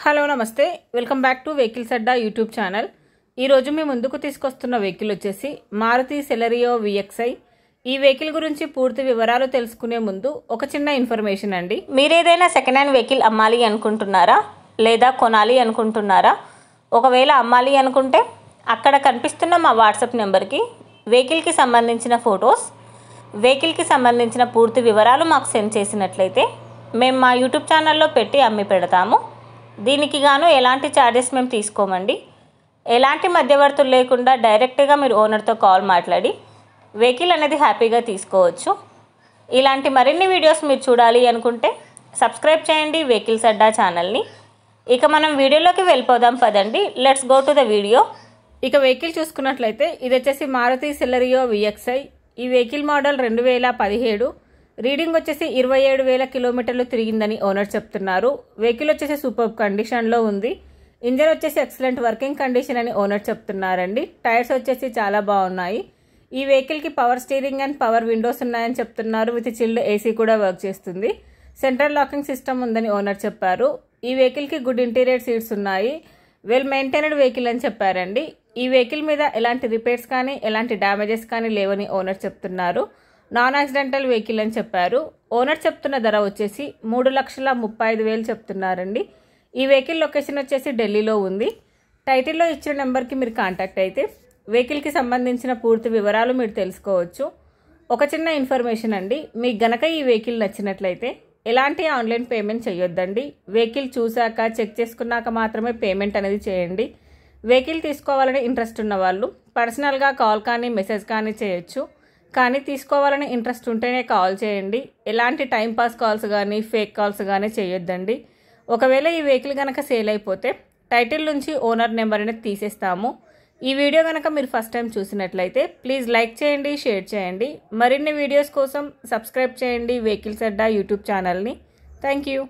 Hello నమస్తే, welcome back to vehicles Adda YouTube channel. ఈరోజు మీ ముందుకు తీసుకొస్తున్న వెహికల్ వచ్చేసి మారుతి సెలెరియో VXi. ఈ వెహికల్ గురించి పూర్తి వివరాలు తెలుసుకునే ముందు ఒక చిన్న ఇన్ఫర్మేషన్ అండి. మీరేదైనా సెకండ్ హ్యాండ్ వెహికల్ అమ్మాలి అనుకుంటున్నారా లేదా కొనాలి అనుకుంటున్నారా? ఒకవేళ అమ్మాలి అనుకుంటే అక్కడ కనిపిస్తున్న మా వాట్సాప్ నెంబర్కి వెహికల్కి సంబంధించిన ఫొటోస్, వెహికల్కి సంబంధించిన పూర్తి వివరాలు మాకు సెండ్ చేసినట్లయితే మేము మా యూట్యూబ్ ఛానల్లో పెట్టి అమ్మి పెడతాము. దీనికి గాను ఎలాంటి ఛార్జెస్ మేము తీసుకోమండి. ఎలాంటి మధ్యవర్తులు లేకుండా డైరెక్ట్గా మీరు ఓనర్తో కాల్ మాట్లాడి వెహికల్ అనేది హ్యాపీగా తీసుకోవచ్చు. ఇలాంటి మరిన్ని వీడియోస్ మీరు చూడాలి అనుకుంటే సబ్స్క్రైబ్ చేయండి వెహికల్స్ అడ్డా ఛానల్ని. ఇక మనం వీడియోలోకి వెళ్ళిపోదాం పదండి. Let's go to the video. ఇక వెహికల్ చూసుకున్నట్లయితే ఇది వచ్చేసి మారుతి సెలెరియో VXi. ఈ వెహికల్ మోడల్ 2017. రీడింగ్ వచ్చేసి 27,000 కిలోమీటర్లు తిరిగిందని ఓనర్ చెప్తున్నారు. వెహికల్ వచ్చేసి సూపర్ కండిషన్లో ఉంది. ఇంజన్ వచ్చేసి ఎక్సలెంట్ వర్కింగ్ కండిషన్ అని ఓనర్ చెప్తున్నారండి. టైర్స్ వచ్చేసి చాలా బాగున్నాయి. ఈ వెహికల్కి power steering and power Windows ఉన్నాయని చెప్తున్నారు. విత్ చిల్డ్ AC కూడా వర్క్ చేస్తుంది. సెంట్రల్ లాకింగ్ సిస్టమ్ ఉందని ఓనర్ చెప్పారు. ఈ వెహికల్కి గుడ్ ఇంటీరియర్ సీట్స్ ఉన్నాయి. వెల్ మెయింటైన్డ్ వెహికల్ అని చెప్పారండి. ఈ వెహికల్ మీద ఎలాంటి రిపేర్స్ కానీ ఎలాంటి డ్యామేజెస్ కానీ లేవని ఓనర్ చెప్తున్నారు. నాన్ యాక్సిడెంటల్ వెహికల్ అని చెప్పారు. ఓనర్ చెప్తున్న ధర వచ్చేసి 3,35,000 చెప్తున్నారండి. ఈ వెహికల్ లొకేషన్ వచ్చేసి ఢిల్లీలో ఉంది. టైటిల్లో ఇచ్చిన నెంబర్కి మీరు కాంటాక్ట్ అయితే వెహికల్కి సంబంధించిన పూర్తి వివరాలు మీరు తెలుసుకోవచ్చు. ఒక చిన్న ఇన్ఫర్మేషన్ అండి, మీకు గనక ఈ వెహికల్ నచ్చినట్లయితే ఎలాంటి ఆన్లైన్ పేమెంట్ చేయొద్దండి. వెహికల్ చూశాక చెక్ చేసుకున్నాక మాత్రమే పేమెంట్ అనేది చేయండి. వెహికల్ తీసుకోవాలని ఇంట్రెస్ట్ ఉన్న వాళ్ళు పర్సనల్గా కాల్ కానీ మెసేజ్ కానీ చేయొచ్చు. కానీ తీసుకోవాలని ఇంట్రెస్ట్ ఉంటేనే కాల్ చేయండి. ఎలాంటి టైంపాస్ కాల్స్ కానీ ఫేక్ కాల్స్ కానీ చేయొద్దండి. ఒకవేళ ఈ వెహికల్ కనుక సేల్ అయిపోతే టైటిల్ నుంచి ఓనర్ నెంబర్ అనేది తీసేస్తాము. ఈ వీడియో కనుక మీరు ఫస్ట్ టైం చూసినట్లయితే ప్లీజ్ లైక్ చేయండి, షేర్ చేయండి. మరిన్ని వీడియోస్ కోసం సబ్స్క్రైబ్ చేయండి వెహికల్స్ అడ్డా యూట్యూబ్ ఛానల్ని. Thank you.